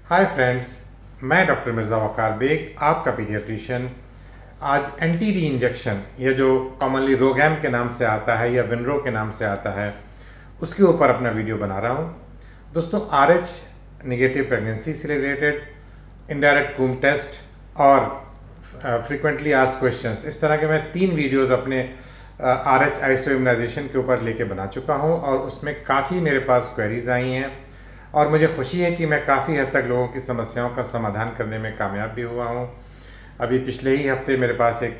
Hi friends, मैं doctor Mirza वक़ार bag, आपका paediatrician. आज एंटी-डी इंजेक्शन, ये जो कॉमनली रोगैम के नाम से आता है या विनरो के नाम से आता है, उसके ऊपर अपना वीडियो बना रहा हूँ। दोस्तों, RH नेगेटिव प्रेगनेंसी से रिलेटेड, इनडायरेक्ट कूम टेस्ट और फ्रीक्वेंटली आस्क्ड क्वेश्चंस, इस तरह के मैं 3 वीडियोज़ अपने RH आइसो इम्यूनाइजेशन के ऊपर लेके बना चुका हूँ और उसमें काफ़ी मेरे पास क्वेरीज आई हैं और मुझे खुशी है कि मैं काफ़ी हद तक लोगों की समस्याओं का समाधान करने में कामयाब भी हुआ हूँ। अभी पिछले ही हफ्ते मेरे पास एक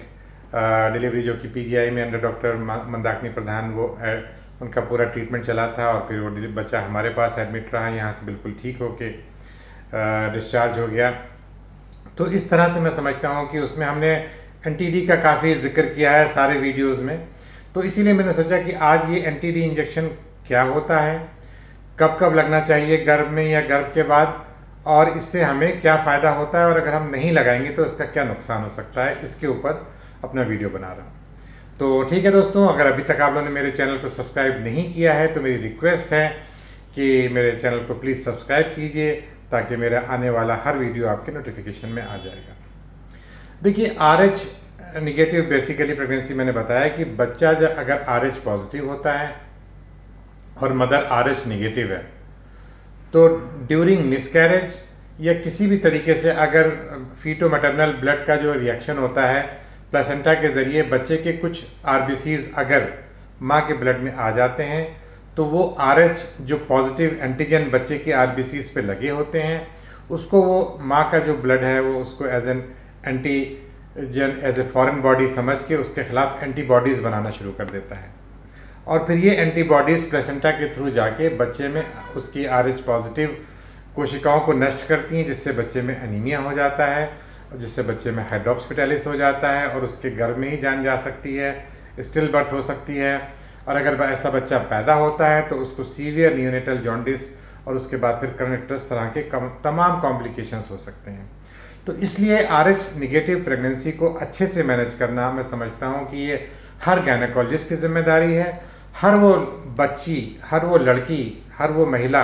डिलीवरी जो कि PGI में अंडर डॉक्टर मंदाकिनी प्रधान उनका पूरा ट्रीटमेंट चला था और फिर वो बच्चा हमारे पास एडमिट रहा, यहाँ से बिल्कुल ठीक होके डिस्चार्ज हो गया। तो इस तरह से मैं समझता हूँ कि उसमें हमने एंटी-डी का काफ़ी जिक्र किया है सारे वीडियोज़ में। तो इसीलिए मैंने सोचा कि आज ये एंटी-डी इंजेक्शन क्या होता है, कब कब लगना चाहिए, गर्भ में या गर्भ के बाद, और इससे हमें क्या फ़ायदा होता है और अगर हम नहीं लगाएंगे तो इसका क्या नुकसान हो सकता है, इसके ऊपर अपना वीडियो बना रहा हूँ। तो ठीक है दोस्तों, अगर अभी तक आप लोगों ने मेरे चैनल को सब्सक्राइब नहीं किया है तो मेरी रिक्वेस्ट है कि मेरे चैनल को प्लीज़ सब्सक्राइब कीजिए ताकि मेरा आने वाला हर वीडियो आपके नोटिफिकेशन में आ जाएगा। देखिए, RH निगेटिव बेसिकली प्रेगनेंसी, मैंने बताया कि बच्चा जब अगर RH पॉजिटिव होता है और मदर RH निगेटिव है तो ड्यूरिंग मिसकैरेज या किसी भी तरीके से अगर फीटो मैटरनल ब्लड का जो रिएक्शन होता है प्लेसेंटा के ज़रिए बच्चे के कुछ RBCs अगर माँ के ब्लड में आ जाते हैं तो वो RH जो पॉजिटिव एंटीजन बच्चे के RBCs पे लगे होते हैं, उसको वो माँ का जो ब्लड है वो उसको as an antigen, as a foreign body समझ के उसके खिलाफ एंटीबॉडीज़ बनाना शुरू कर देता है और फिर ये एंटीबॉडीज़ प्लेसेंटा के थ्रू जाके बच्चे में उसकी RH पॉजिटिव कोशिकाओं को नष्ट करती हैं, जिससे बच्चे में एनीमिया हो जाता है, जिससे बच्चे में हाइड्रोप्स फिटालिस हो जाता है और उसके गर्भ में ही जान जा सकती है, स्टिल बर्थ हो सकती है। और अगर ऐसा बच्चा पैदा होता है तो उसको सीवियर नियोनेटल जॉन्डिस और उसके बाद फिर कर्नेक्टस तरह के तमाम कॉम्प्लिकेशंस हो सकते हैं। तो इसलिए RH निगेटिव प्रेगनेंसी को अच्छे से मैनेज करना, मैं समझता हूँ कि ये हर गायनेकोलॉजिस्ट की जिम्मेदारी है। हर वो बच्ची, हर वो लड़की, हर वो महिला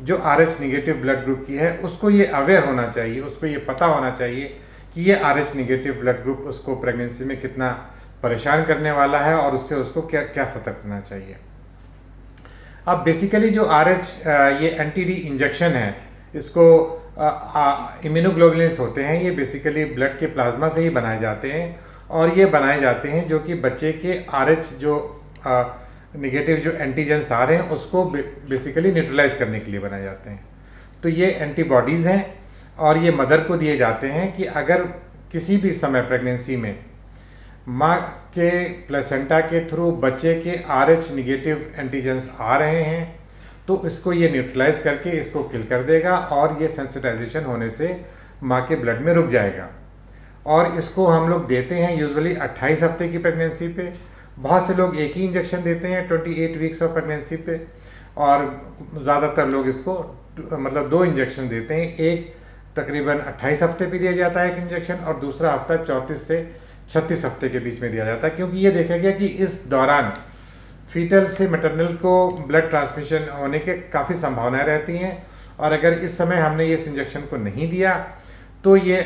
जो RH निगेटिव ब्लड ग्रुप की है, उसको ये अवेयर होना चाहिए, उसको ये पता होना चाहिए कि ये RH निगेटिव ब्लड ग्रुप उसको प्रेगनेंसी में कितना परेशान करने वाला है और उससे उसको क्या क्या सतर्क करना चाहिए। अब बेसिकली जो RH ये एंटी-डी इंजेक्शन है, इसको इम्यूनोग्लोबुलिन्स होते हैं, ये बेसिकली ब्लड के प्लाज्मा से ही बनाए जाते हैं और ये बनाए जाते हैं जो कि बच्चे के RH जो नेगेटिव जो एंटीजेंस आ रहे हैं उसको बेसिकली न्यूट्रलाइज करने के लिए बनाए जाते हैं। तो ये एंटीबॉडीज़ हैं और ये मदर को दिए जाते हैं कि अगर किसी भी समय प्रेगनेंसी में माँ के प्लेसेंटा के थ्रू बच्चे के RH निगेटिव एंटीजेंस आ रहे हैं तो इसको ये न्यूट्रलाइज करके इसको किल कर देगा और ये सेंसिटाइजेशन होने से माँ के ब्लड में रुक जाएगा। और इसको हम लोग देते हैं यूजुअली 28 हफ्ते की प्रेगनेंसी पे। बहुत से लोग एक ही इंजेक्शन देते हैं 28 वीक्स ऑफ प्रेगनेंसी पे और ज़्यादातर लोग इसको मतलब 2 इंजेक्शन देते हैं। एक तकरीबन 28 हफ्ते पे दिया जाता है एक इंजेक्शन और दूसरा हफ्ता 34 से 36 हफ्ते के बीच में दिया जाता है, क्योंकि ये देखा गया कि इस दौरान फीटल से मैटरनल को ब्लड ट्रांसमिशन होने के काफ़ी संभावनाएं रहती हैं और अगर इस समय हमने इस इंजेक्शन को नहीं दिया तो ये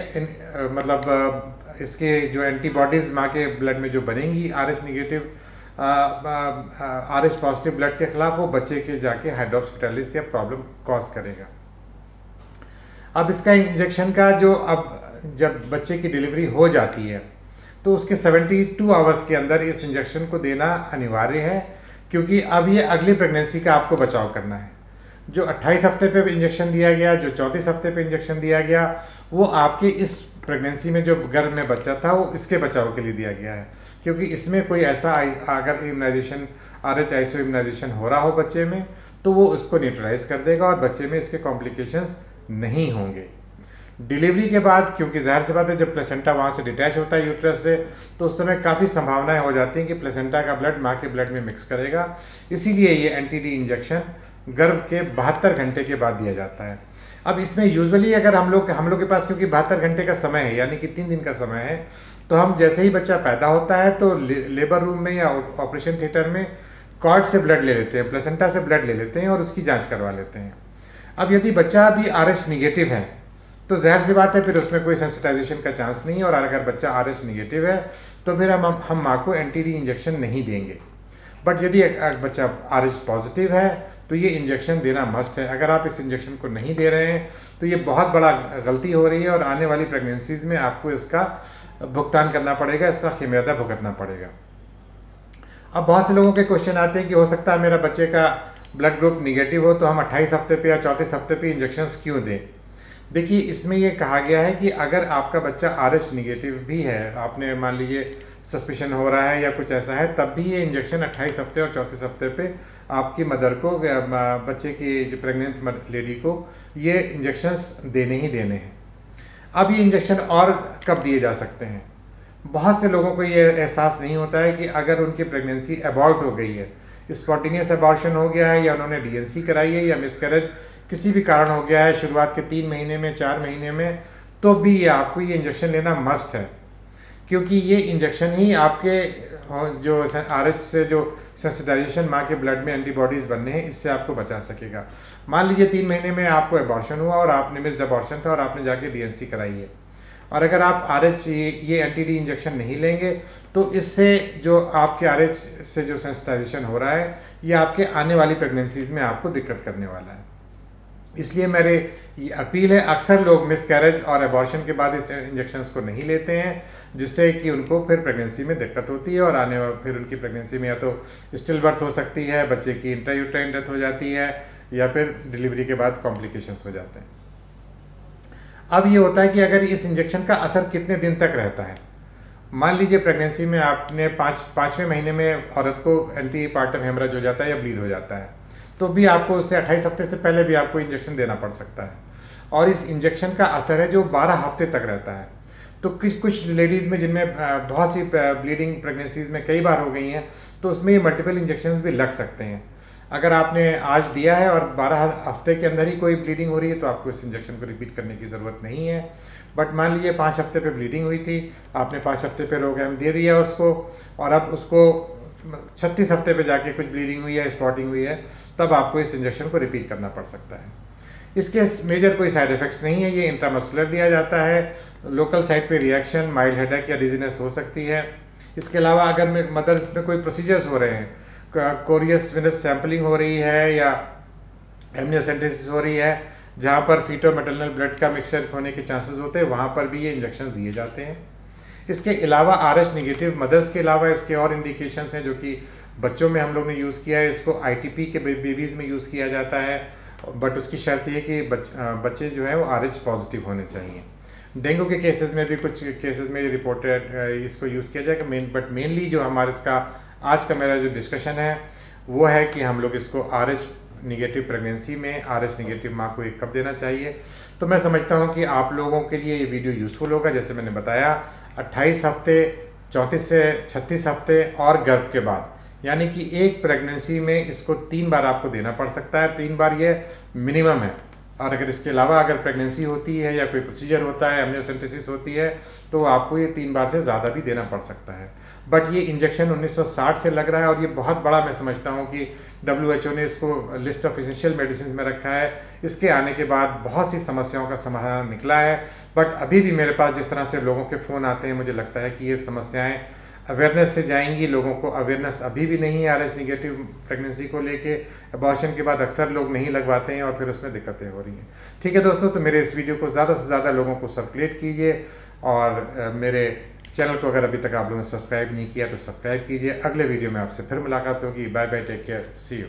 इसके जो एंटीबॉडीज़ माँ के ब्लड में जो बनेंगी RH negative RH positive blood के खिलाफ, वो बच्चे के जाके हाइड्रोप्स फिटालिस या प्रॉब्लम कॉज करेगा। अब इसका इंजेक्शन का जो अब जब बच्चे की डिलीवरी हो जाती है तो उसके 72 आवर्स के अंदर इस इंजेक्शन को देना अनिवार्य है, क्योंकि अब ये अगली प्रेगनेंसी का आपको बचाव करना है। जो 28 हफ्ते पे इंजेक्शन दिया गया, जो 34 हफ्ते पे इंजेक्शन दिया गया, वो आपके इस प्रेगनेंसी में जो गर्भ में बच्चा था वो इसके बचाव के लिए दिया गया है, क्योंकि इसमें कोई ऐसा अगर इम्यूनाइजेशन RH आइसो इम्यूनाइजेशन हो रहा हो बच्चे में तो वो उसको न्यूट्रलाइज कर देगा और बच्चे में इसके कॉम्प्लिकेशंस नहीं होंगे। डिलीवरी के बाद, क्योंकि ज़ाहिर सी बात है जब प्लेसेंटा वहाँ से डिटैच होता है यूट्रस से, तो उस समय काफ़ी संभावनाएं हो जाती हैं कि प्लेसेंटा का ब्लड माँ के ब्लड में मिक्स करेगा। इसीलिए ये एंटी-डी इंजेक्शन गर्भ के 72 घंटे के बाद दिया जाता है। अब इसमें यूजुअली अगर हम लोग के पास क्योंकि 72 घंटे का समय है, यानी कि 3 दिन का समय है, तो हम जैसे ही बच्चा पैदा होता है तो लेबर रूम में या ऑपरेशन थिएटर में कॉर्ड से ब्लड ले लेते हैं, प्लेसेंटा से ब्लड ले लेते हैं और उसकी जांच करवा लेते हैं। अब यदि बच्चा भी RH निगेटिव है तो जाहिर सी बात है फिर उसमें कोई सेंसिटाइजेशन का चांस नहीं है, और अगर बच्चा RH निगेटिव है तो फिर हम माँ को NTD इंजेक्शन नहीं देंगे। बट यदि बच्चा RH पॉजिटिव है तो ये इंजेक्शन देना मस्ट है। अगर आप इस इंजेक्शन को नहीं दे रहे हैं तो ये बहुत बड़ा गलती हो रही है, और आने वाली प्रेगनेंसीज में आपको इसका भुगतान करना पड़ेगा, इसका खमियाजा भुगतना पड़ेगा। अब बहुत से लोगों के क्वेश्चन आते हैं कि हो सकता है मेरा बच्चे का ब्लड ग्रुप निगेटिव हो तो हम 28 हफ्ते पे या 34 हफ्ते पे इंजेक्शंस क्यों दें। देखिए, इसमें ये कहा गया है कि अगर आपका बच्चा RH निगेटिव भी है, आपने मान लीजिए सस्पिशन हो रहा है या कुछ ऐसा है, तब भी ये इंजेक्शन 28 हफ्ते और 34 हफ्ते पे आपकी मदर को, बच्चे की जो प्रेग्नेंट लेडी को ये इंजेक्शंस देने ही देने हैं। अब ये इंजेक्शन और कब दिए जा सकते हैं? बहुत से लोगों को ये एहसास नहीं होता है कि अगर उनकी प्रेगनेंसी अबॉर्ट हो गई है, स्पॉन्टेनियस अबॉर्शन हो गया है, या उन्होंने DNC कराई है, या मिसकैरेज किसी भी कारण हो गया है शुरुआत के 3 महीने में, 4 महीने में, तो भी आपको ये इंजेक्शन लेना मस्ट है, क्योंकि ये इंजेक्शन ही आपके जो RH से जो सेंसिटाइजेशन माँ के ब्लड में एंटीबॉडीज़ बनने हैं, इससे आपको बचा सकेगा। मान लीजिए 3 महीने में आपको अबॉर्शन हुआ और आपने मिस्ड अबॉर्शन था और आपने जाके DNC कराई है, और अगर आप RH ये NTD इंजेक्शन नहीं लेंगे तो इससे जो आपके RH से जो सेंसिटाइजेशन हो रहा है ये आपके आने वाली प्रेगनेंसीज में आपको दिक्कत करने वाला है। इसलिए मेरे ये अपील है, अक्सर लोग मिसकैरेज और अबॉर्शन के बाद इस इंजेक्शंस को नहीं लेते हैं, जिससे कि उनको फिर प्रेगनेंसी में दिक्कत होती है, और फिर उनकी प्रेगनेंसी में या तो स्टिल बर्थ हो सकती है, बच्चे की इंट्रायूट्राइन डेथ हो जाती है, या फिर डिलीवरी के बाद कॉम्प्लिकेशंस हो जाते हैं। अब ये होता है कि अगर इस इंजेक्शन का असर कितने दिन तक रहता है। मान लीजिए प्रेगनेंसी में आपने 5वें महीने में औरत को एंटीपार्टम हेमरेज हो जाता है या ब्लीड हो जाता है, तो भी आपको उससे 28 हफ्ते से पहले भी आपको इंजेक्शन देना पड़ सकता है, और इस इंजेक्शन का असर है जो 12 हफ्ते तक रहता है। तो कुछ लेडीज़ में जिनमें बहुत सी ब्लीडिंग प्रेगनेंसीज में कई बार हो गई हैं, तो उसमें ये मल्टीपल इंजेक्शंस भी लग सकते हैं। अगर आपने आज दिया है और 12 हफ्ते के अंदर ही कोई ब्लीडिंग हो रही है तो आपको इस इंजेक्शन को रिपीट करने की ज़रूरत नहीं है। बट मान लीजिए 5 हफ्ते पे ब्लीडिंग हुई थी, आपने 5 हफ्ते पे रोगैम दे दिया उसको, और अब उसको 36 हफ्ते पे जाके कुछ ब्लीडिंग हुई है, स्पॉटिंग हुई है, तब आपको इस इंजेक्शन को रिपीट करना पड़ सकता है। इसके मेजर कोई साइड इफेक्ट नहीं है, ये इंट्रामस्कुलर दिया जाता है। लोकल साइड पे रिएक्शन, माइल्ड हेडेक या डिजीनेस हो सकती है। इसके अलावा अगर मदर में कोई प्रोसीजर्स हो रहे हैं, कोरियस वेनस सैम्पलिंग हो रही है या एमनियोसेंटेसिस हो रही है, जहाँ पर फीटो मैटरनल ब्लड का मिक्सचर होने के चांसेस होते हैं, वहाँ पर भी ये इंजेक्शन दिए जाते हैं। इसके अलावा RH निगेटिव मदर्स के अलावा इसके और इंडिकेशंस हैं जो कि बच्चों में हम लोग ने यूज़ किया है। इसको ITP के बेबीज़ में यूज़ किया जाता है, बट उसकी शर्त ये कि बच्चे जो हैं वो RH पॉजिटिव होने चाहिए। डेंगू के केसेस में भी कुछ केसेस में रिपोर्टेड इसको यूज़ किया जाएगा। बट मेनली जो हमारे इसका आज का मेरा जो डिस्कशन है वो है कि हम लोग इसको RH निगेटिव प्रेगनेंसी में RH निगेटिव माँ को एक कब देना चाहिए। तो मैं समझता हूँ कि आप लोगों के लिए ये वीडियो यूज़फुल होगा। जैसे मैंने बताया 28 हफ्ते, 34 से 36 हफ्ते और गर्भ के बाद, यानी कि एक प्रेगनेंसी में इसको 3 बार आपको देना पड़ सकता है। 3 बार ये मिनिमम है, और अगर इसके अलावा अगर प्रेगनेंसी होती है या कोई प्रोसीजर होता है, एमनियोसेंटेसिस होती है, तो आपको ये 3 बार से ज़्यादा भी देना पड़ सकता है। बट ये इंजेक्शन 1960 से लग रहा है, और ये बहुत बड़ा मैं समझता हूँ कि WHO ने इसको लिस्ट ऑफ एसेंशियल मेडिसिन में रखा है। इसके आने के बाद बहुत सी समस्याओं का समाधान निकला है, बट अभी भी मेरे पास जिस तरह से लोगों के फ़ोन आते हैं, मुझे लगता है कि ये समस्याएं अवेयरनेस से जाएंगी। लोगों को अवेयरनेस अभी भी नहीं है RH निगेटिव प्रेगनेंसी को लेके। अबॉर्शन के बाद अक्सर लोग नहीं लगवाते हैं और फिर उसमें दिक्कतें हो रही हैं। ठीक है दोस्तों, तो मेरे इस वीडियो को ज़्यादा से ज़्यादा लोगों को सर्कुलेट कीजिए, और मेरे चैनल को अगर अभी तक आप लोगों ने सब्सक्राइब नहीं किया तो सब्सक्राइब कीजिए। अगले वीडियो में आपसे फिर मुलाकात होगी। Bye bye, take care, see you.